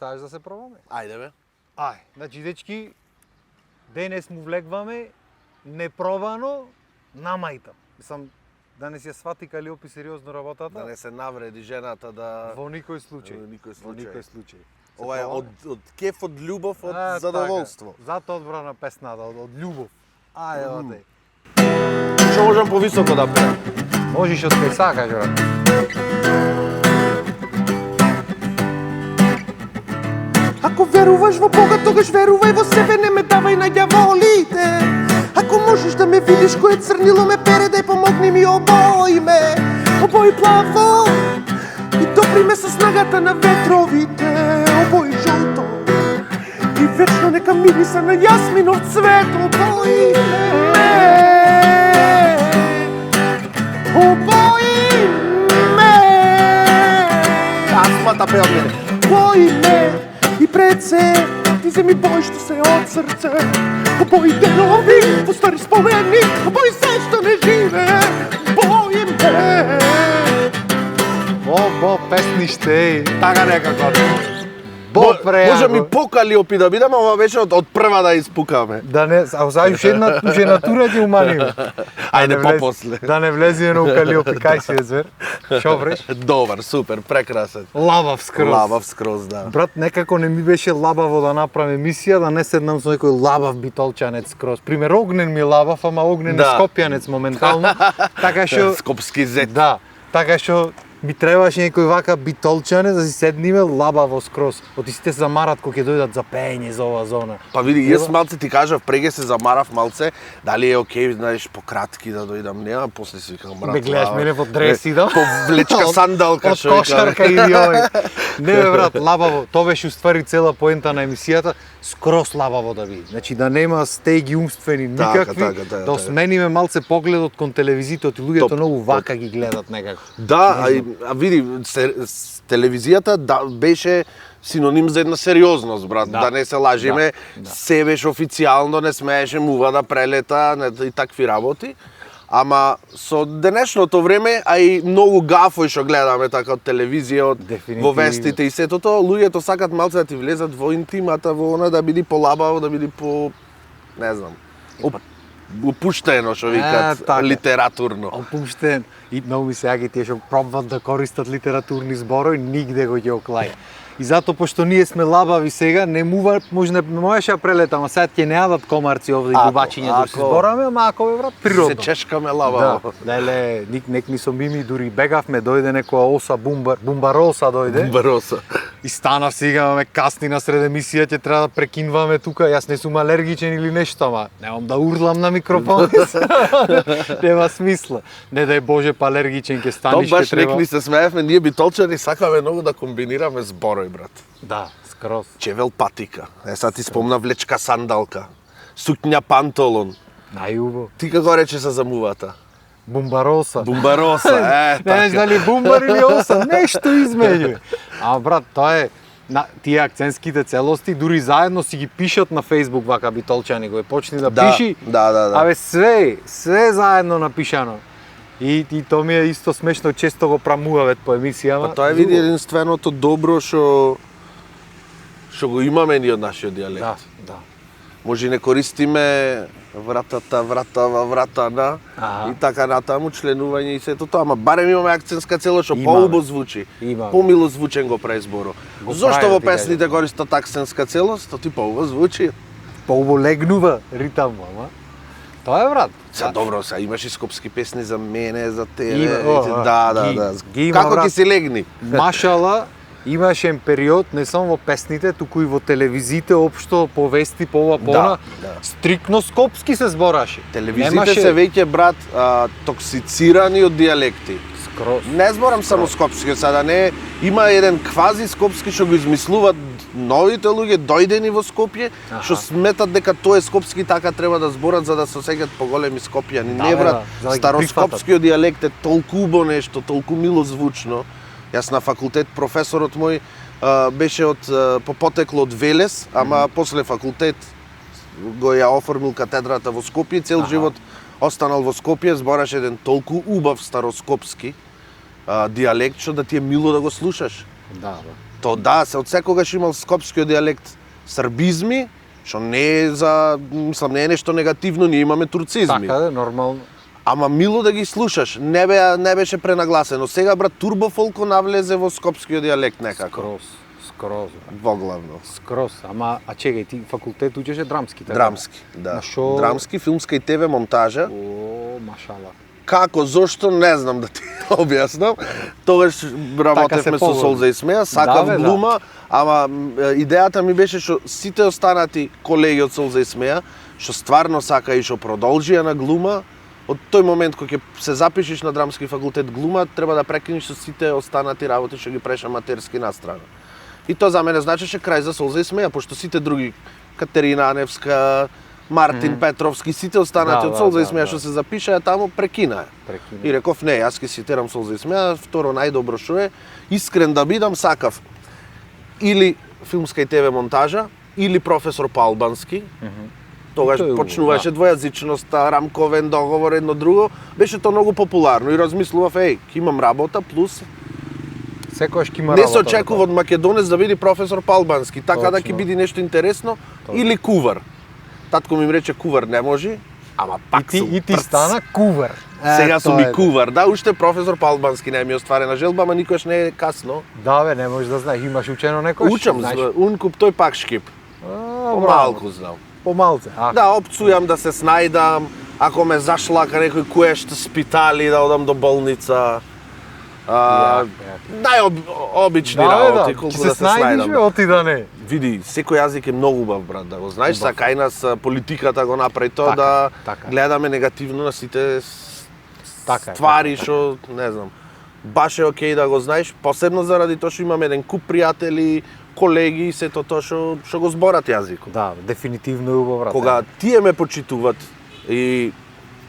Саеш да се пробаме? Ајде бе. Ај, значи дечки, денес му влегваме непробано на мајта. Мислам, да не си ја свати Калиопи сериозно работата. Да не се навреди жената да... Во никој случај. Во никој Во случај. никој случај. Ова е од кеф, од љубов, од Така, задоволство. Зато одбрана песната, од љубов. Ајде, оде. Што можам повисоко да пеам? Можеш од кај сакаш, брат. Ако веруваш во Бога, тогаш верувај во себе, не ме давај на ѓаволите. Ако можеш да ме видиш кое црнило ме пере, дај помогни ми обои ме. Обои плаво и топли ме со снагата на ветровите. Обои жолто и вечно нека мириса на јасминов цвет. Обои ме, обои ме. Астмата пеа од мене. Обои ме и пред се, ти се ми боиш се од срце. Обои денови, по стари спомени, обои се што не живе. Обои ме. Бо, песниште, Така некако. Бо преаго. Може ми по-Калиопи да бидам, ама беше од прва да испукаме. Да не, а сега уште една женатура ќе уманиме. Ајде попосле. Да не влезе на Калиопи, кај си е звер? Шо вреш? Добар, супер, прекрасен. Лабав скроз. Лабав скроз, да. Брат, некако не ми беше лабаво да направам емисија, да не седнам со некој лабав битолчанец скроз. Пример, Огнен ми е лабав, ама Огнен е Да. скопјанец моментално. Така што... Скопски зет. Да, така што ми требаше некој вака битолчанец да си седниме лабаво скроз. Оти сите се замарат кога ќе дојдат за пеење за ова зона. Па види, јас малце ти кажав, преге се замарав малце, дали е окей, знаеш, пократки да дојдам, нема, после си викам, брат. Ме гледаш мене во дрес идам. По влечка сандалка, Од што викам. кошарка и овој. Не бе брат, лабаво, тоа беше уствари цела поента на емисијата, скроз лабаво да биде. Значи да нема стеги умствени Така, никакви, така, да смениме малце погледот кон телевизијата, и луѓето Топ, многу вака ги гледат некако. Да, а види, телевизијата беше синоним за една сериозност, брат. Да не се лажиме, се беше официјално, не смееше мува да прелета и такви работи. Ама со денешното време, а и многу гафој што гледаме така од телевизија, од во вестите и сето тоа, луѓето сакат малце да ти влезат во интимата, во она да биде полабаво, да биде по, не знам, опуштено што викат, литературно. Опуштен. И многу ми се јаги тие што пробват да користат литературни зборови, нигде го ќе оклаја. И затоа, пошто ние сме лабави сега, не можеше да прелета, ама сега ќе не јадат комарци овде и губачиња да се збораме, ама ако бе брат, природно. Се чешкаме лабаво. Да, леле, ник ни со Мими дури бегавме, дојде некоја оса бумбароса дојде. Бумбароса. И станав сега, ме касни на сред емисија, ќе треба да прекинваме тука, јас не сум алергичен или нешто, ама немам да урлам на микрофон. Нема смисла. Не дај Боже па алергичен ќе станиш, Тоа баш ќе треба. некни се смеевме, ние битолчани сакаме многу да комбинираме зборови, брат. Да, скроз. Чевел патика. Сад ти спомна влечка сандалка. Сукња пантолон. Најубаво. Ти како рече се за мувата? Бумбароса. Бумбароса, Не знаеш така. дали бумбар или оса, нешто измеѓу. А брат, тоа е тие акцентските целости дури заедно си ги пишат на Facebook вака битолчани, го почни да пиши. Да. Абе све заедно напишано. И тоа ми е исто смешно, често го прамувавет по емисијама. Па тоа е види единственото добро што го имаме ние од нашиот дијалект. Да. Може и не користиме вратана и така натаму членување и сето тоа, ама барем имаме акцентска целост што поубаво звучи. Помило звучен го прави зборот. Зошто во песните користат акцентска целост? Тоа ти поубаво звучи. Поубаво легнува ритамот, ама. Тоа е брат. Се добро, се имаш и скопски песни за мене, за тебе. Има, Да. Ги Како брат. ти си легни? Машала, имаше период не само во песните, туку и во телевизиите, општо повести, по ова, по она. Стрикно скопски се збораше. Телевизиите се веќе, брат, токсицирани од дијалекти. Скроз. Не зборам само скопски, сега не има еден квази скопски што го измислуваат новите луѓе дојдени во Скопје, што сметат дека тоа е скопски, така треба да зборат за да се осеќаат поголеми скопјани. Не брат, староскопскиот дијалект е толку убаво нешто, толку мило звучно. Јас на факултет професорот мој беше по потекло од Велес, ама после факултет го ја оформил катедрата во Скопје, цел живот останал во Скопје, збораше еден толку убав староскопски дијалект што да ти е мило да го слушаш. Да. То да, се од секогаш имал скопскиот дијалект србизми, што не е мислам, не е нешто негативно, ние имаме турцизми. Така да, нормално. Ама мило да ги слушаш, не беше пренагласено. Сега брат турбофолко навлезе во скопскиот дијалект некако. Скроз. Воглавно. Скроз. Ама, а чекај, ти факултет учеше драмски, така? Драмски, да. На шо? Драмски, филмска и ТВ монтажа. О, машала. Како, зошто, не знам да ти објаснам. Тогаш работевме со Солза и Смеја, сакав Да, бе, глума, ама идејата ми беше што сите останати колеги од Солза и Смеја, што стварно сака и што продолжија на глума, од тој момент кога ќе се запишеш на драмски факултет глума, треба да прекинеш со сите останати работи што ги правиш аматерски настрана. И тоа за мене значеше крај за Солза и Смеја, пошто сите други, Катерина Аневска, Мартин Петровски, сите останати од Солза и Смеја што се запишаа таму, прекинаа. И реков, не, јас ќе цитирам Солза и Смеја, второ најдобро што е, искрен да бидам, сакав или филмска и ТВ монтажа, или професор по албански. Тогаш почнуваше двојазичноста, рамковен договор, едно друго, беше тоа многу популарно и размислував, ќе имам работа, плюс Секогаш ќе има не работа. се очекува од македонец да биде професор по албански, така да ќе Точно. биде нешто интересно, или кувар. Татко ми рече кувар не може, ама пак И ти стана кувар. Сега сум тоа и кувар, да, уште професор по албански не ми е остварена желба, ама никош не е касно. Да бе, не можеш да знаеш, имаш учено некој? Учам, ункуп тој пак шкип. Помалку знам. Помалце. Да, опцујам да се снајдам, ако ме зашлака некој куешт спитали, да одам до болница. Најобични работи, колку да се снајдам. Оти да не. Види, секој јазик е многу убав, брат, да го знаеш, сака и нас политиката го направи тоа да гледаме негативно на сите ствари што, не знам, баш е окей да го знаеш, посебно заради тоа што имаме еден куп пријатели, колеги и сето тоа што го зборат јазикот. Да, дефинитивно е убав, брат. Кога тие ме почитуват и,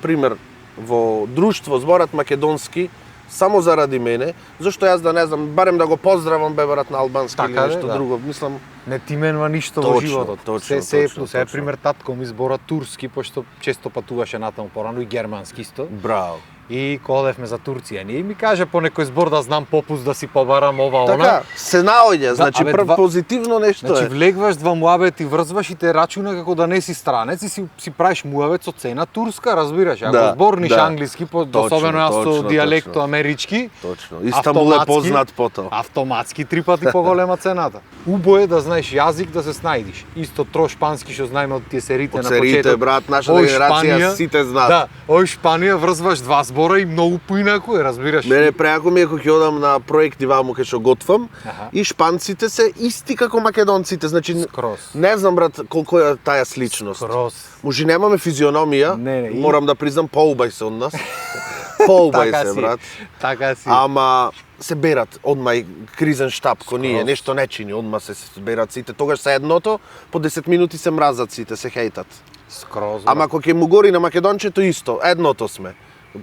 пример, во друштво зборат македонски, само заради мене, зашто јас да не знам, барем да го поздравам бе брат на албански или нешто друго, мислам. Не ти менува ништо во животот. Точно. Се пример татко ми збора турски, пошто често патуваше натаму порано и германски исто. Браво. И кога одевме за Турција, и ми каже по некој збор да знам попуст да си побарам ова она. Така, се наоѓа, значи абе, позитивно нешто Значи е. влегваш два муабет и врзваш и те рачуна како да не си странец и си правиш муабет со цена турска, разбираш? Ако зборниш англиски, особено јас со дијалекто амерички, точно. Истанбул е познат по тоа. Автоматски 3 пати поголема цената. Убо е да знаеш јазик да се снајдиш. Исто тро шпански што знаеме од тие серите на почеток. Серите, брат, нашата генерација сите знаат. Да, ој Шпанија врзваш два збора и многу поинаку е, разбираш? Мене преако ми е кога ќе одам на проекти ваму кај што готвам и шпанците се исти како македонците, значи не знам брат колку е таа сличност. Може немаме физиономија, морам да признам поубај се од нас. Поубај се брат. Така си. Ама се берат одма и кризен штаб ко ние, нешто не чини, одма се берат сите. Тогаш се едното, по 10 минути се мразат сите, се хејтат. Скроз. Ама кога ќе му гори на македончето исто, едното сме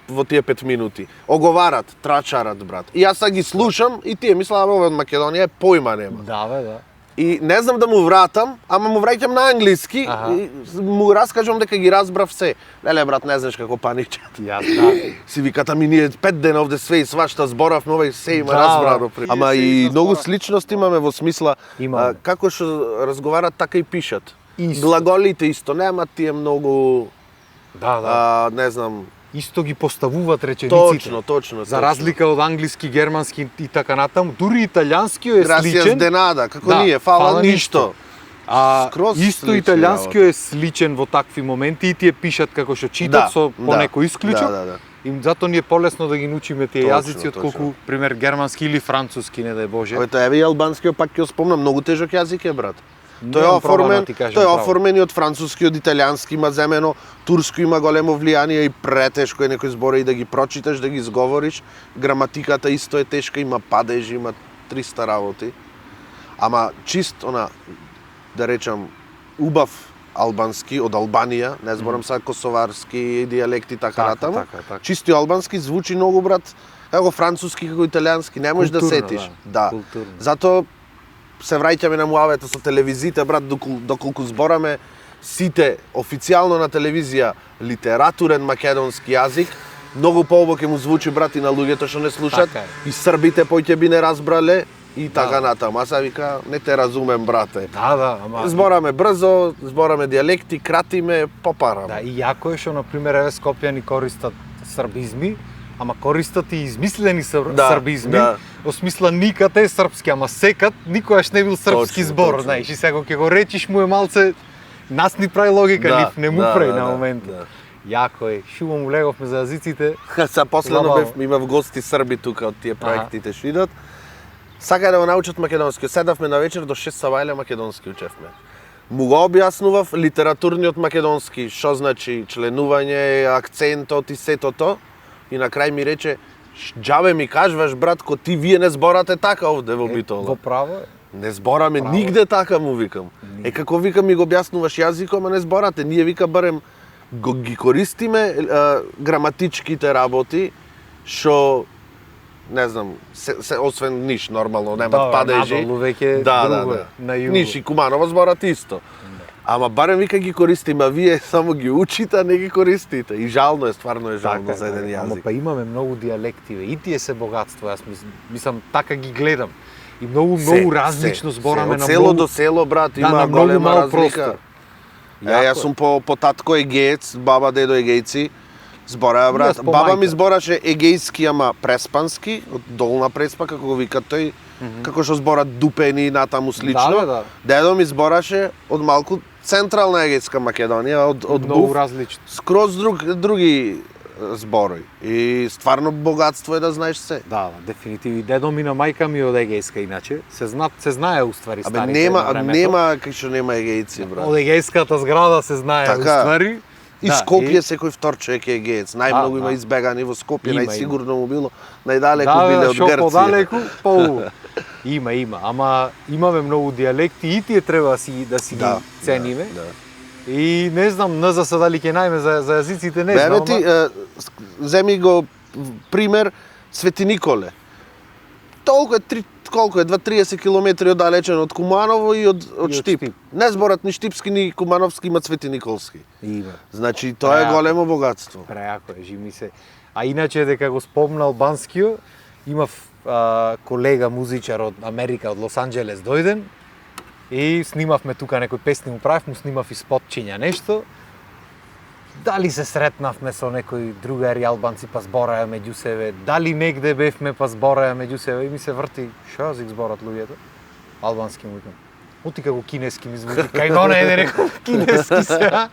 во тие 5 минути. Оговарат, трачарат, брат. И јас ги слушам и тие мислам ова од Македонија појма нема. Да бе, да. И не знам да му вратам, ама му враќам на англиски и му раскажам дека ги разбрав се. Леле брат, не знаеш како паничат. Јас да. Си виката ми ние 5 дена овде све и свашта зборавме, ова и се има разбрано. Ама и многу сличност имаме во смисла како што разговарат така и пишат. Глаголите исто немаат тие многу не знам. Исто ги поставуваат речениците. Точно. За разлика од англиски, германски и така натаму, дури италијанскиот е сличен. Gracias de nada, како ние, фала ништо. Исто италијанскиот е сличен во такви моменти и тие пишат како што читат со по некој исклучок. И затоа ни е полесно да ги научиме тие јазици отколку пример германски или француски, не дај Боже. Тоа еве и албанскиот пак ќе спомнам, многу тежок јазик е брат. Тој е оформен и од француски, од италијански има земено, турско има големо влијание и претешко е некој збори и да ги прочиташ, да ги изговориш. Граматиката исто е тешка, има падежи, има 300 работи. Ама чист да речам, убав албански од Албанија, не зборам сега косоварски дијалекти така натаму. Чисти албански звучи многу брат, како француски, како италијански, не можеш да сетиш. Да. Затоа се враќаме на муавета со телевизиите, брат, доколку збораме сите официјално на телевизија литературен македонски јазик, многу поубаво ќе му звучи брат и на луѓето што не слушат. И србите поќе би не разбрале, и така натаму. Аз вика, не те разумем, брате. Да, ама... Збораме брзо, збораме дијалекти, кратиме, попараме. Да, и јако е што, например, еве Скопјани користат србизми, ама користат и измислени србизми, во смисла никад е српски, ама секад никогаш не бил српски збор, знаеш, и сега ќе го речиш му е малце, нас ни прави логика, нив не му прави на моментот. Јако е, шумо му леговме за јазиците. Са последно имав гости срби тука од тие проектите што идат. Сака да го научат македонски. Седавме на вечер до 6 савајле македонски учевме. Му го објаснував литературниот македонски, што значи членување, акцентот и сето то. И на крај ми рече, џабе ми кажуваш, братко, ти вие не зборате така овде во Битола. Во право е. Не збораме нигде така, му викам. Како викам ми го објаснуваш јазиком, а не зборате. Ние вика барем ги користиме граматичките работи, што не знам, освен Ниш нормално немат падежи. Надолу веќе друго на југу. Ниш и Куманово зборат исто. Ама барем вика ги користиме, а вие само ги учите, а не ги користите. И жално е, стварно е жално за еден јазик. Ама па имаме многу дијалекти, и тие се богатство, јас мислам така ги гледам. И многу различно збораме на село до село, брат, има голема разлика. Јас сум по татко егеец, баба дедо егејци. Збораа, брат. Баба ми збораше егејски, ама преспански, од долна преспа, како го викат тој, како што зборат дупени и натаму слично. Да. Дедо ми збораше од малку централна егејска Македонија, од многу различно. Скроз други зборои. И стварно богатство е да знаеш се. Да, дефинитивно. Дедо ми на мајка ми од егејска иначе. Се знае уствари старите на времето. Нема кај што нема егејци, брат. Од егејската зграда се знае уствари. И Скопје секој втор човек е егеец. Најмногу има избегани во Скопје, најсигурно му било, најдалеку биле од Грција. Да, шо подалеку, Има, ама имаме многу дијалекти и тие треба да си ги цениме. И не знам, за сега дали ќе најме за јазиците, не знам. Ти, земи го пример Свети Николе. Колку е 2-30 километри оддалечен од Куманово и од Штип. Не зборат ни штипски, ни кумановски, има Свети Николски. Има. Значи, тоа е големо богатство. Преако е, жими се. А иначе, дека го спомнал Банскио, имав колега музичар од Америка, од Лос Анџелес дојден и снимавме тука некои песни му правив, му снимав и спотчиња нешто. Дали се сретнавме со некои другари албанци па збораја меѓу себе, дали негде бевме па збораја меѓу себе и ми се врти, шо јазик зборат луѓето? Албански му викам. Оти како кинески ми звучи, кај го не рекол кинески се,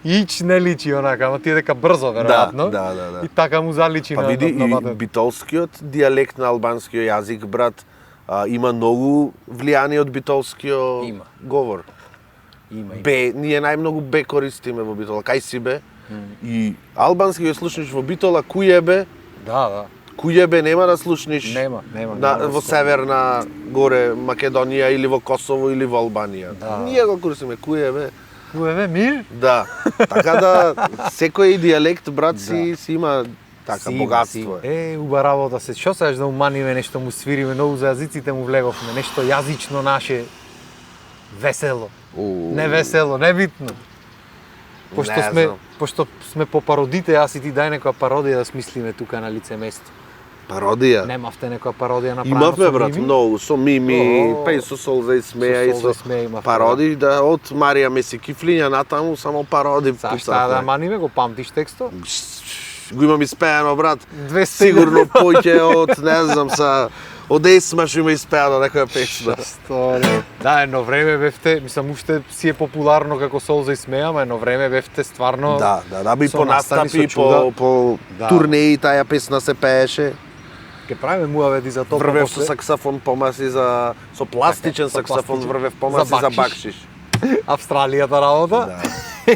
ич не личи онака, ама ти е дека брзо веројатно. Да. И така му заличи на види, и битолскиот дијалект на албанскиот јазик, брат, има многу влијание од битолскиот говор. Има. Ние најмногу бе користиме во Битола. Кај си бе? И албански го слушнеш во Битола, куј е бе? Да. Куј е бе нема да слушнеш. Нема. Во северна горе Македонија или во Косово или во Албанија. Ние го користиме куј е бе? Куј е бе мир? Да. Така да секој дијалект, брат, си има така богатство. Уба работа се. Што сакаш да уманиме нешто, му свириме, многу за јазиците му влеговме, нешто јазично наше весело. Не весело, небитно. Пошто сме по пародите, јас и ти дај некоја пародија да смислиме тука на лице место. Пародија? Немавте некоја пародија направена со Мими? Имавме, брат, Мими? Многу, со Мими, па и со Солза и Смеја и со пароди, да, од Марија Меси Кифлиња натаму само пароди пуцавме. Шта да маниме, го памтиш текстот? Го имам испеано, брат. Сигурно поќе од, не знам, од Есма што има испеано некоја песна. Да, едно време бевте, мислам, уште си е популарно како Солза и Смеја, ама едно време бевте стварно... Да, би по настапи, по турнеи таја песна се пееше. Ке правиме муаведи за тоа. Врвев со саксафон помаси со пластичен саксафон, врвев помаси за бакшиш. Австралијата работа? Да.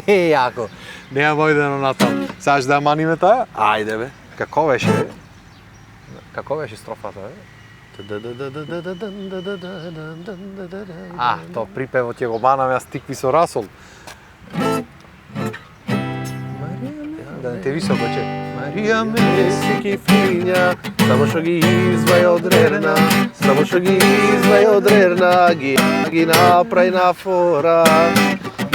Јако. Нема мојдено натам. Саш да маниме таа? Ајде бе. Како беше строфата, бе? То припевот ќе го манам јас тикви со расол. Да не те високо че. Марија Меси Кифлиња, само што ги извај од рерна, само што ги извај од рерна, ги направи на фора.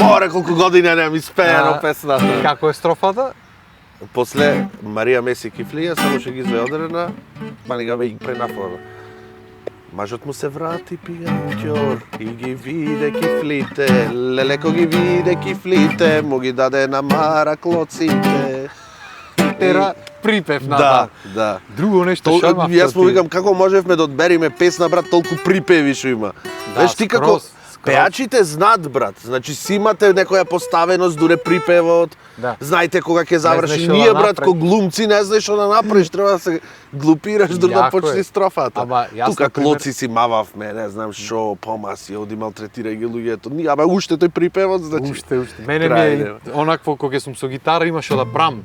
Море колку години немам испеено песната. Како е строфата? После Марија Меси Кифлиња, само што ги извај од рерна, ги прави на фора. Мажот му се врати пијанќор и ги виде кифлите, лелеко ги виде кифлите, му ги даде на мара клоците. Тера припев на Да, да. Друго нешто што има. Јас му викам како можевме да одбериме песна, брат, толку припеви што има. Да, Веш ти како скроз. пеачите знаат, брат. Значи си имате некоја поставеност дуре припевот. Да. Знаете кога ќе знаеш заврши. што Ние, да брат, направиш. ко глумци не знаеш што да направиш, треба да се глупираш дуре да Јако почне е. строфата. Ама јас, Тука например- клоци си мававме, не знам што, помаси, оди малтретирај ги луѓето. Ама уште тој припевот, значи. Уште. Мене ми крај, е нема. онакво кога сум со гитара има што да прам.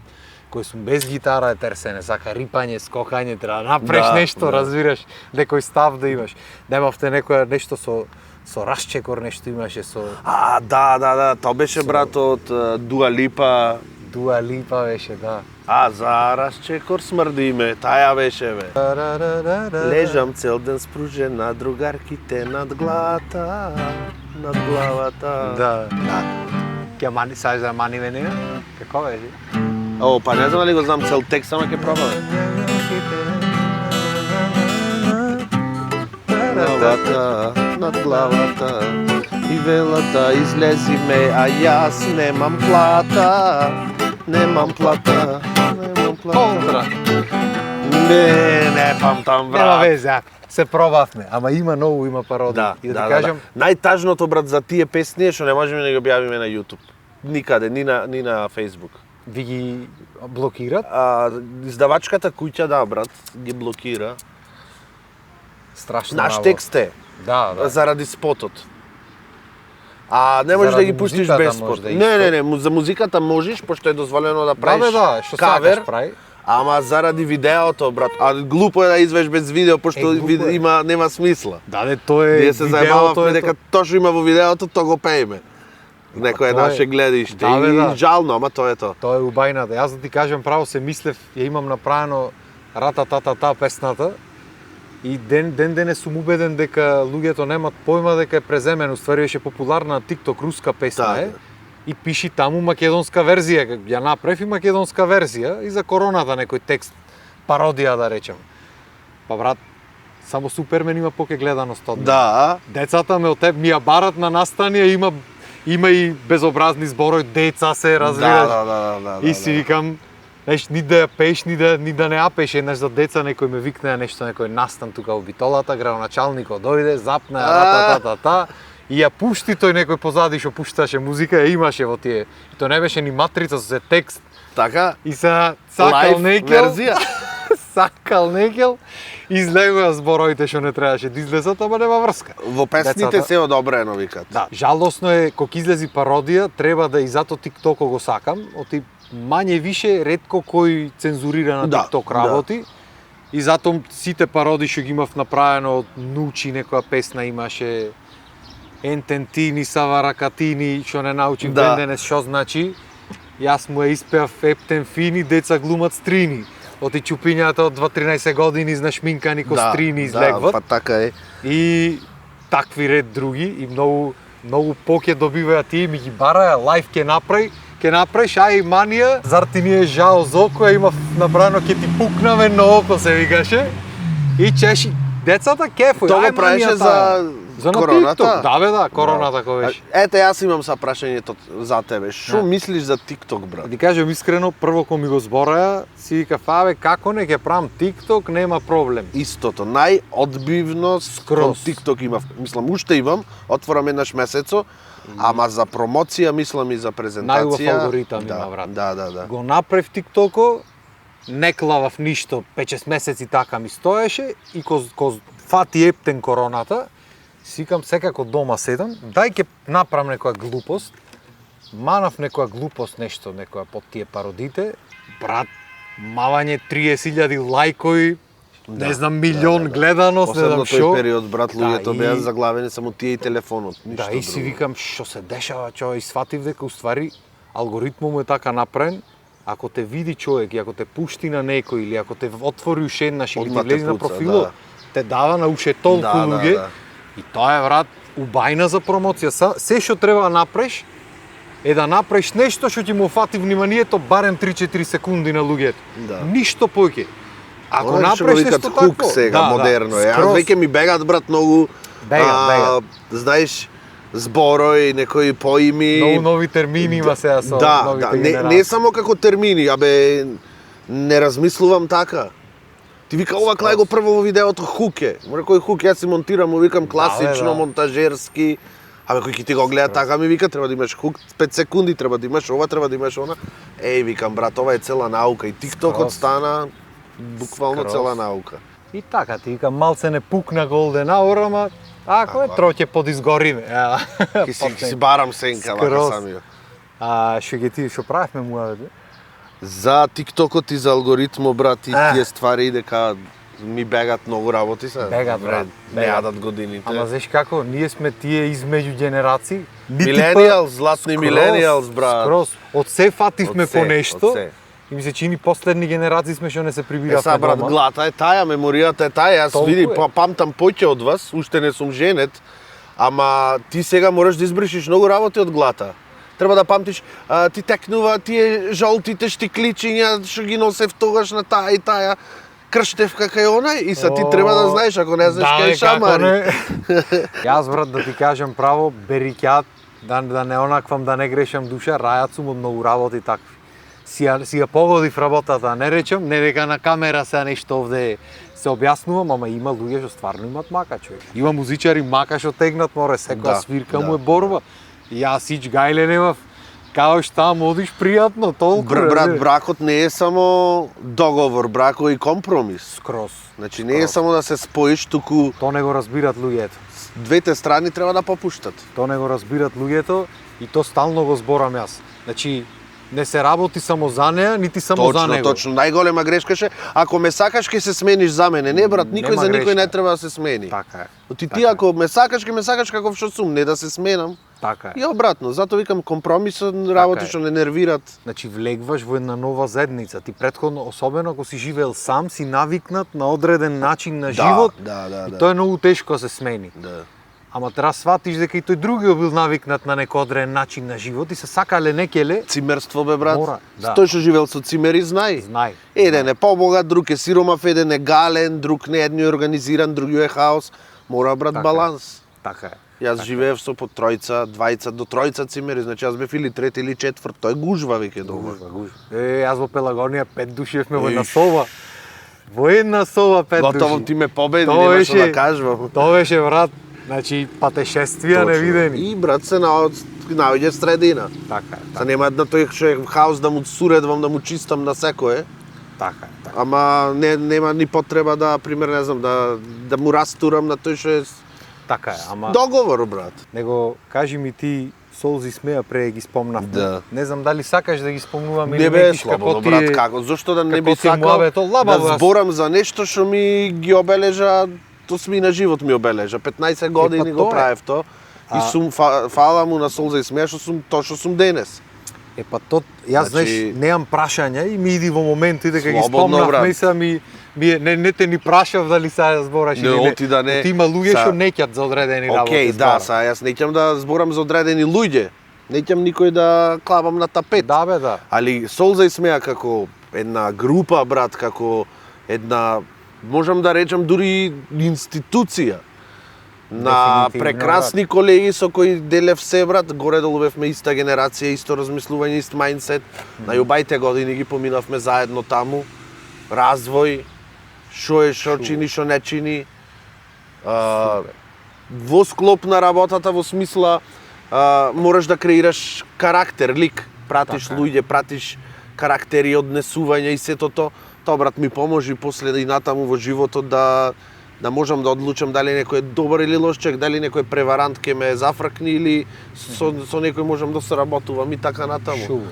Кој сум без гитара е терсене, сака рипање, скокање, треба да направиш Да, нешто, да. разбираш, некој став да имаш. Немавте некоја нешто со расчекор нешто имаше со Да, тоа беше брат од Дуа Липа. Дуа Липа беше, да. А, за расчекор смрдиме, таја беше бе. Лежам цел ден спружен на другарките над главата, над главата. Да. Ќе мани сај за мани мене? Како беше? О, па не знам дали го знам цел текст, ама ќе пробаме. Главата, над главата, и велата излези ме, а јас немам плата. Немам плата, немам плата. Контра. Не памтам, брат. Нема везе, се пробавме, ама има ново, има пародија. Да, И да, да, ти кажам, Најтажното, брат, за тие песни е што не можеме да ги објавиме на YouTube. Никаде, ни на Facebook. ви ги блокират, Издавачката куќа, да, брат, ги блокира. страшно Наш работа. текст е, Да, да. заради спотот. А не можеш да Заради ги пуштиш музиката без може спот. да е Не, за музиката можеш, пошто е дозволено да правиш да, што кавер. сакаш прави. Ама заради видеото, брат, а глупо е да извеш без видео, пошто глупо е. нема смисла. Да, тоа е Ние се видеото заебававме е дека тоа што има во видеото, тоа го пееме. Некое тоа е- наше гледиште. Да, бе, да. И жално, ама тоа е тоа. Тоа е убајната. Јас да ти кажам право се мислев, ја имам направено ратататата песната и ден сум убеден дека луѓето немат појма дека е преземен, уствари беше популарна на TikTok, руска песна Да, е. да. И пиши таму македонска верзија, ја направив и македонска верзија и за короната некој текст, пародија да речем. Па брат, само Супермен има поке гледаност од мене. Да, Децата ме од теб ми ја барат на настанија, има и безобразни зборови, деца се разбираш. да. И си викам, знаеш, ни да ја пееш, ни да не ја пееш, еднаш за деца некој ме викне нешто, некој настан тука во битолата, градоначалникот дојде, запна ратататата и ја пушти тој некој позади што пушташе музика, ја имаше во тие. И тоа не беше ни матрица со се текст. така. И се сакал Лайв некел, верзија. сакал некел, излегоа зборовите што не требаше да излезат, ама нема врска. Во песните Децата- се одобрено викат. Да, жалосно е кога излези пародија, треба да и зато TikTok го сакам, оти мање више ретко кој цензурира на Да, TikTok работи. И затоа сите пародии што ги имав направено од Нучи, некоја песна имаше Ентентини, Саваракатини, што не научив Да. ден денес што значи. Јас му ја испеав Ептен фини, деца глумат стрини. Оти чупињата од 2-13 години знашминкани ко стрини излегват. па така е. И такви ред други и многу поќе добиваат тие ми ги бараја, лайф ќе направиш, ај манија, зар ти ни е жао за око, ја имав набрано ќе ти пукнаме на око се викаше. И чеши децата кефој, Тоа ај го правеше манијата. за на короната? TikTok. Да бе, да, короната кој беше. Ете, јас имам са прашањето за тебе. Што Да. мислиш за TikTok, брат? Да ти кажам искрено, прво кога ми го збораја, си викав, абе, како не ќе правам TikTok, нема проблем. Истото, најодбивно Скроз. кон TikTok имав. Мислам, уште имам, отворам еднаш месецо, ама за промоција, мислам и за презентација. Најубав алгоритам да, има, брат. Да. Го направив TikTok-о, не клавав ништо, 5-6 месеци така ми стоеше и ко фати ептен короната, си викам секако дома седам, дај ќе направам некоја глупост, манав некоја глупост, нешто, некоја под тие пародите, брат, мавање 30.000 лајкови, не знам, милион гледаност, не Посебно знам тој шо. период, брат, луѓето и- беа заглавени само тие и телефонот, ништо Да, и си друго. викам, што се дешава, човек, и сватив дека уствари алгоритмот му е така направен, ако те види човек и ако те пушти на некој или ако те отвори уште еднаш или Одма ти те влезе на пуца, профилот, да. те дава на уште толку Да, луѓе. да. И тоа е, брат, убајна за промоција. Се што треба да направиш е да направиш нешто што ќе му фати вниманието барем 3-4 секунди на луѓето. Да. Ништо поќе. Ако Она што го направиш викат нешто хук такво, сега, модерно е. Аз скроз. веќе ми бегат, брат, многу... Бегат. Знаеш, зборои, некои поими... Многу нови термини има сега со Да, новите не генерации. само како термини, не размислувам така. Ти вика ова клај го прво во видеото хук е. Му рекој хук, јас си монтирам, му викам класично, да. монтажерски. Кој ќе ти го гледа така, ми вика треба да имаш хук 5 секунди, треба да имаш ова, треба да имаш она. Викам брат, ова е цела наука и TikTokот стана буквално Скроз. цела наука. И така, ти викам, малце не пукна голден аур, ама ако е троќе подизгориме. Ки си барам сенка, вака Скроз. самиот. Што правевме му За TikTokот и за алгоритмо, брат, и А. тие ствари дека ми бегат многу работи се. Бегат, брат, Не бегат. јадат годините. Ама знаеш како, ние сме тие измеѓу генерации. Миленијалс, златни миленијалс, брат. Скроз, од се фативме Од се, по нешто. од се. И ми се чини последни генерации сме што не се прибиравме Са, брат, дома. глата е таја, меморијата е таја. Јас Толку види, е. памтам поќе од вас, уште не сум женет, ама ти сега мораш да избришиш многу работи од глата. Треба да памтиш, ти текнува тие жолтите штикличиња што ги носев тогаш на таа и таја крштевка кај онај и са ти треба да знаеш, ако не знаеш кај шамари. Јас, брат, да ти кажам право, берикјат, да не онаквам, да не грешам душа, рајат сум од многу работи такви. Си ја погодив работата, не речам, не дека на камера сега нешто овде се објаснувам, ама има луѓе што стварно имат мака, човек. Има музичари мака што тегнат, море, секоја свирка му е борба. И јас сич гајле немав. Као што таму одиш пријатно, толку. Брат, бракот не е само договор, бракот е и компромис. Скроз. Значи не е само да се споиш, туку Тоа не го разбират луѓето. двете страни треба да попуштат. Тоа не го разбират луѓето и то стално го зборам јас. Значи, не се работи само за неа, нити само за него. Точно. Најголема грешка ше, ако ме сакаш ќе се смениш за мене. Не брат, никој Нема за никој грешка. не треба да се смени. Така е. Ти така е. ако ме сакаш каков што сум, не да се сменам. Така е. И обратно, затоа викам компромисот работи е. што не нервират. Значи влегваш во една нова заедница. Ти претходно, особено ако си живеел сам, си навикнат на одреден начин на живот. Да. И тоа е многу тешко да се смени. Да. Ама треба сватиш дека и тој другиот бил навикнат на некој одреден начин на живот и се сакале некеле. Цимерство бе брат. Мора, да. Тој што живеел со цимери знај. Знај. Еден е побогат, друг е сиромав, еден е гален, друг не едниот е организиран, другиот е хаос. Мора брат Така е. баланс. Така е. Јас живеев со по тројца, двајца до тројца цимери, значи јас бев или трети или четврт, тој гужва веќе дома. Гужва. Јас во Пелагонија 5 души евме во една соба. Во една соба 5 души. Готово ти ме победи, Тоа нема што беше- да кажувам. Тоа беше, брат, значи патешествија невидени. И брат се наоѓа средина. Така е, Се нема една тој што е хаос да му суредвам, да му чистам на секое. така е. Ама нема ни потреба да, пример, не знам, да му растурам на тој што е Така е, ама договор, брат. него кажи ми ти солзи смеа пре ги спомнавме. Да. Не знам дали сакаш да ги спомнуваме Не или бе, мислиш слободно, како ти брат, е- како? Зошто да не како би ти е сакал муабето? Лабаво, да јас- зборам за нешто што ми ги обележа, то сми на живот ми обележа. 15 години го тоа е. правев то. И сум фала му на солза и смеа што сум тоа што сум денес. Јас знаеш, Значи- неам прашања и ми иди во моменти дека ги Слободно, спомнавме брат. и сега не те ни прашав дали сега збораш Не, или не. оти да не. Ти има луѓе Са- што неќат за одредени работи. Океј, да, зборам. са, јас неќам да зборам за одредени луѓе. Неќам никој да клавам на тапет. Да бе, да. Али солза и смеа како една група, брат, како една, можам да речам дури институција. На Дефинитивно, прекрасни колеги со кои делев се, брат, горе-долу бевме иста генерација, исто размислување, ист мајндсет. На јубајте години ги поминавме заедно таму. Развој, што чини, што не чини. Во склоп на работата, во смисла, мораш да креираш карактер, лик. Пратиш Така е. луѓе, пратиш карактери, однесување и сето то. Тоа, брат, ми поможи после и натаму во животот да можам да одлучам дали некој е добар или лош човек, дали некој преварант ќе ме зафркне или со некој можам да соработувам и така натаму. Шубо.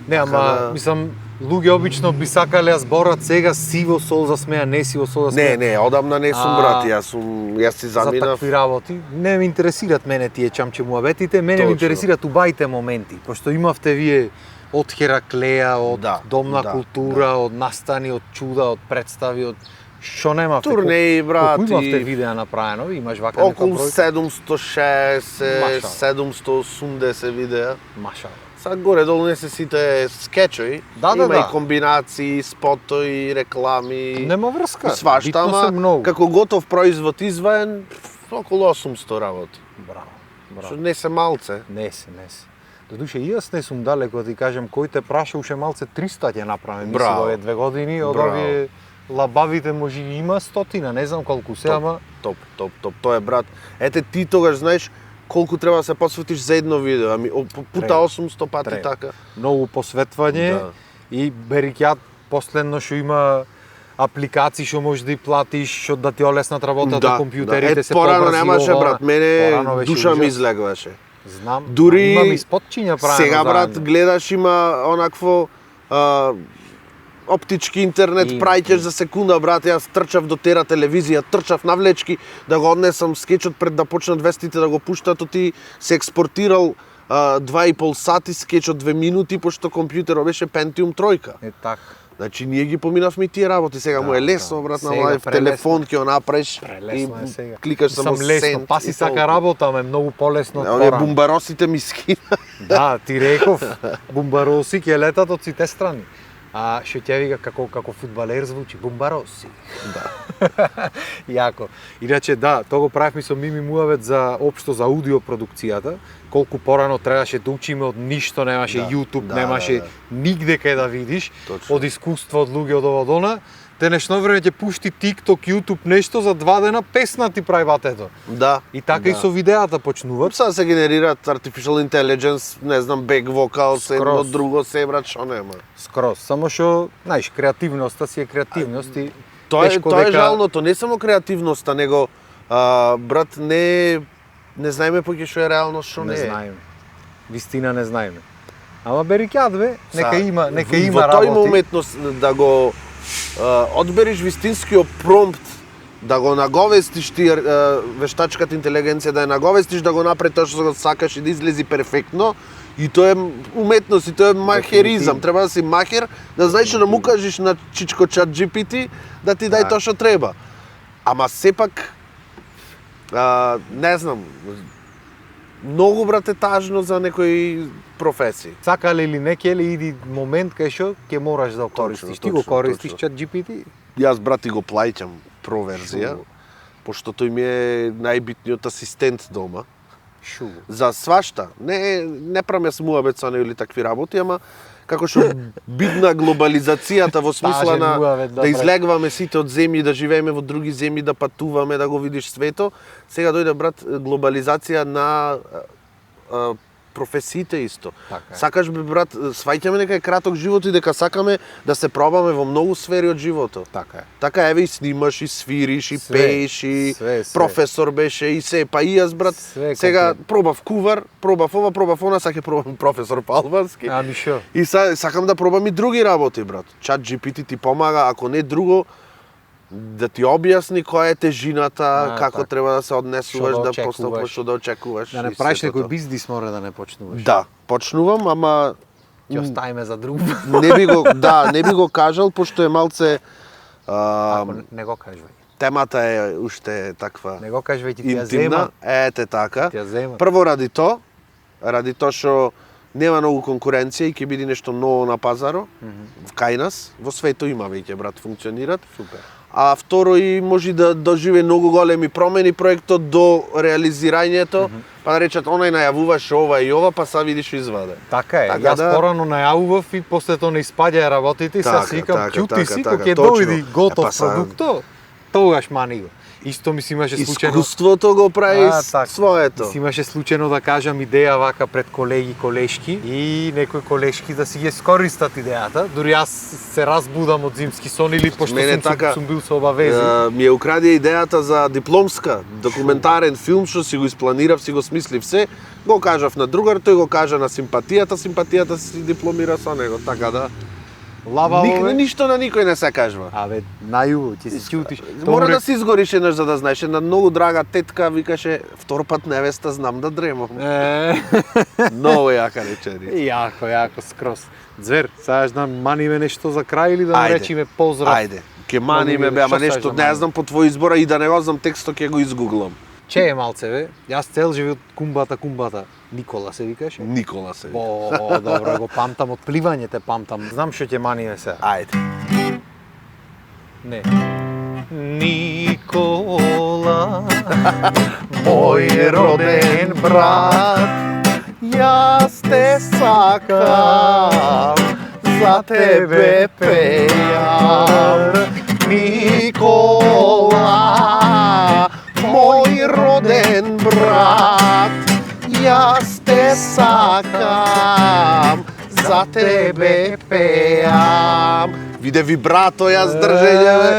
Не, ама, да- мислам, луѓе обично би сакале да зборат сега си во солза смеа, не си во солза смеа. Не, одамна не сум, брат, јас си За заминав. такви работи. Не ме интересират мене тие чамче муабетите, мене Точно. ме интересират убаите моменти. Пошто имавте вие од Хераклеја, од Да, Дом на да, култура, од настани, од чуда, од представи, од што немавте? Турнеи, брат, Колку имавте и- видеа направено? Имаш вака Околу нека број? 760, Машала. 780 видеа. Машала. Сега горе-долу не се сите скетчови, Да, има да. и комбинации, спотови, реклами. Нема врска. И свашта, Битно се ама многу. како готов производ изваен, околу 800 работи. Браво. Што не се малце. Не се. Додуше и јас не сум далеко да ти кажам, кој те праша уште малце 300 ќе направи, мисли Браво. овие 2 години, од Браво. овие лабавите може и има стотина, не знам колку се, ама Топ. Тоа е брат. Ете ти тогаш знаеш колку треба да се посветиш за едно видео, ами пута Треба. 800 пати Треба. така. многу посветвање Да. и берикјат последно што има апликации што можеш да и платиш, што да ти олеснат работата, компјутерите се порано побрзи, немаше ова, брат, мене порано беше душа ми ужас. излегваше. Знам, Дури имам и спотчиња правено Сега брат заедно. гледаш има онакво оптички интернет Има. праќаш за секунда брат, јас трчав до тера телевизија, трчав навлечки да го однесам скечот пред да почнат вестите да го пуштат, ти се експортирал 2,5 сати скечот 2 минути пошто компјутерот беше Pentium 3. Е така. Значи ние ги поминавме и тие работи, сега му е лесно брат на Сега лайв прелесно. телефон ќе го направиш и Прелесно е сега. кликаш само Сам лесно, сend. па си и сака толку. работа, ме многу полесно од Оние порано. бумбаросите ми скина. Да, ти реков, бумбароси ќе летат од сите страни. А што ќе вика како фудбалер звучи, бумбароси. Да. Јако. Иначе да, тоа го правевме со Мими Муавет за општо за аудиопродукцијата, колку порано требаше да учиме од ништо, немаше Да, YouTube, да, немаше да, да. нигде кај да видиш, Точно. од искуство од луѓе од ова дона, денешно време ќе пушти TikTok, YouTube нешто за 2 дена песна ти прави батето. Да. И така да. и со видеата почнуваат. Сега се генерираат artificial intelligence, не знам, back vocals, едно Скроз. друго се брат, што нема. Скроз, само што, знаеш, креативноста си е креативност и Тоа е тешко тоа е дека- жалното, не само креативноста, него брат не знаеме поќе што е реалност, што не не е. знаеме. Вистина не знаеме. Ама берикјат бе, нека Са, има во тој работи. уметност да го одбериш вистинскиот промпт, да го наговестиш ти вештачката интелигенција, да ја наговестиш да го направи тоа што го сакаш и да излези перфектно, и тоа е уметност, и тоа е махеризам. Дефинитивно. Треба да си махер, да знаеш да му кажеш на чичко чат GPT да ти дај Да. тоа што треба. Ама сепак не знам, многу брат е тажно за некои професии. Сакале или не ке ли иди момент кај што ќе мораш да го користиш. Ти го точно, користиш точно. чат GPT? Јас брат и го плаќам проверзија, Шуго. пошто тој ми е најбитниот асистент дома. Шуго. За свашта. Не правам јас муабет со него или такви работи, ама како што битна глобализацијата во смисла Тажен на муабет, да добре. излегваме сите од земји, да живееме во други земји, да патуваме, да го видиш свето. Сега дојде брат глобализација на професиите исто. Така е. Сакаш бе брат, сваќаме дека е краток живот и дека сакаме да се пробаме во многу сфери од животот. Така е. Така еве и снимаш, и свириш, и Све, пееш, и све. професор беше, и се. Па и јас, брат, Све сега комплет. пробав кувар, пробав ова, пробав она, саке пробам професор по албански. Ами шо? И сакам да пробам и други работи, брат. Чат GPT ти помага, ако не друго, да ти објасни која е тежината, како така. треба да се однесуваш, Што да да постапуваш, очекуваш. што да очекуваш. Да не и правиш сето некој тоа. бизнис мора да не почнуваш. Да, почнувам, ама Ќе оставиме за друг. не би го кажал, пошто е малце Ако не го кажувај. темата е уште таква Не го кажувај, ти ја интимна. зема. Ете така. Ти ја зема. Прво ради тоа што нема многу конкуренција и ќе биде нешто ново на пазаро. Кај нас, во светот има веќе брат функционират. Супер. А второ и може да доживе многу големи промени проектот до реализирањето, па да речат онај најавуваше ова и ова, па са видиш изваде. Така е. Така Јас да- порано најавував и после тоа не испаѓаја работите и сега Така, си викам, така, ќути така, си, така, кога ќе точно. дојди готов Епа са- продукто, тогаш мани го. Исто ми си имаше случајно. Искуството го прави така. своето. Си имаше случајно да кажам идеја вака пред колеги колешки и некои колешки да си ги скористат идејата. Дури јас се разбудам од зимски сон или пошто Мене сум бил со обавези. Ми ја укради идејата за дипломска, документарен филм што си го испланирав, си го смислив се, го кажав на другар, тој го кажа на симпатијата си дипломира со него, така да. Лава ове. Ништо на никој не се кажува. Абе, најубаво, ќе се ќутиш. Мора да се изгориш еднаш за да знаеш. Една многу драга тетка викаше втор пат невеста знам да дремам. Много јака реченица. Јако, скроз. Звер, сега знам, маниме нешто за крај или да Ајде. наречиме поздрав? Ајде, ке маниме бе, ама Што нешто саеш да не маним? знам по твој избор и да не го знам текстот ќе го изгуглам. Че е малце, бе? Јас цел живот кумбата. Никола се викаше. Никола се вика. Добро, го памтам од пливање, те памтам. Знам што ќе маниме сега. Ајде. Не. Никола, мој роден брат, Јас те сакам, за тебе пејам. Никола, мој роден брат, јас те сакам, за тебе пејам. Виде вибрато јас држење, бе.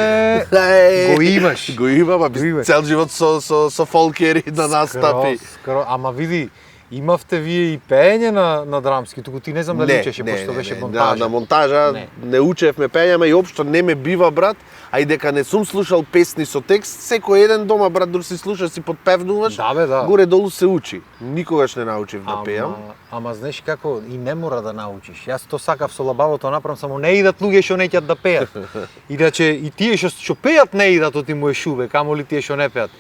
Го имаш. Го имам, а Го имаш. цел живот со фолкери да настапи. Ама види, имавте вие и пеење на драмски, туку ти не знам дали учеше, пошто беше монтажа. На монтажа не учевме пеење, и општо не ме бива, брат, а и дека не сум слушал песни со текст, секој еден дома, брат, дури си слушаш, си подпевнуваш, Да, бе, да. горе-долу се учи. Никогаш не научив да пеам. Ама знаеш како, и не мора да научиш. Јас то сакав со лабавото направам, само не идат луѓе што неќат да пеат. Иначе и тие што пеат не идат, оти му е шубе, камоли тие што не пеат.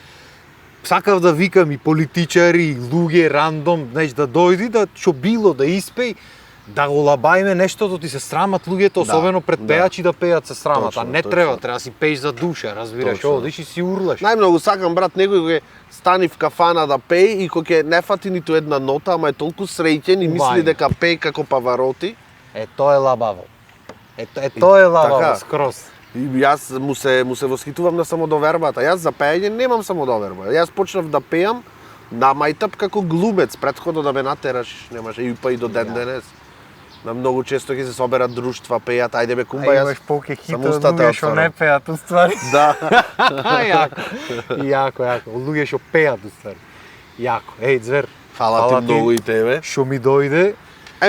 Сакав да викам и политичари, и луѓе, рандом, знаеш, да дојди, да што било, да испеј, да го лабајме нештото, ти се срамат луѓето, особено пред пеачи да пеат се срамат, Точно, а не точно. треба да си пееш за душа, разбираш, Точно. одиш и си урлаш. Најмногу сакам, брат, некој кој стани в кафана да пее и кој ќе не фати ниту една нота, ама е толку среќен и мисли Убајно. дека пее како Павароти. Тоа е лабаво. Тоа е лабаво, така. скроз. И јас му се восхитувам на самодовербата. Јас за пеење немам самодоверба. Јас почнав да пеам на мајтап како глумец, претходно да ме натераш, немаше и па и до ден денес. На многу често ќе се соберат друштва, пеат, ајде бе кумба, јас поке само устата отворам. пеат, уствари. Да. Јако. Луѓе што пеат, уствари. Јако. Еј, Звер. Фала ти многу и тебе. Што ми дојде,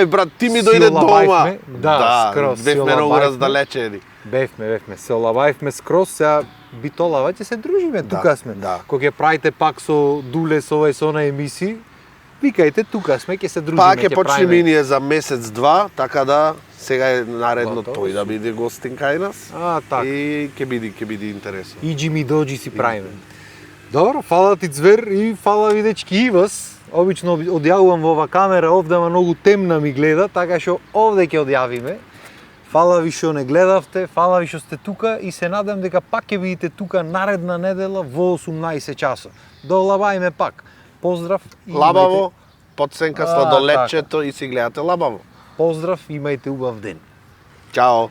Брат, ти ми Си дојде дома. олабајвме, да, скроз, си бевме многу олабајвме. раздалечени. бевме, се олабајвме скроз, сега битолава ќе се дружиме, тука сме. да. Кога ќе правите пак со Дуле, со овај, со онај емисии, викајте, тука сме, ќе се дружиме, Па ќе почнеме правиме. и ние за месец-два, така да сега е наредно Готово тој да си. биде гостин кај нас. Така. И ќе биде интересно. Иджи ми доđi си правиме. Добро, фала ти Звер и фала ви дечки и вас. Обично одјавувам во ова камера, овде ама многу темна ми гледа, така што овде ќе одјавиме. Фала ви што не гледавте, фала ви што сте тука и се надам дека пак ќе бидете тука наредна недела во 18 часа. Долабајме пак. Поздрав и Лабаво, подсенка така. сладоледчето и си гледате лабаво. Поздрав, имајте убав ден. Чао.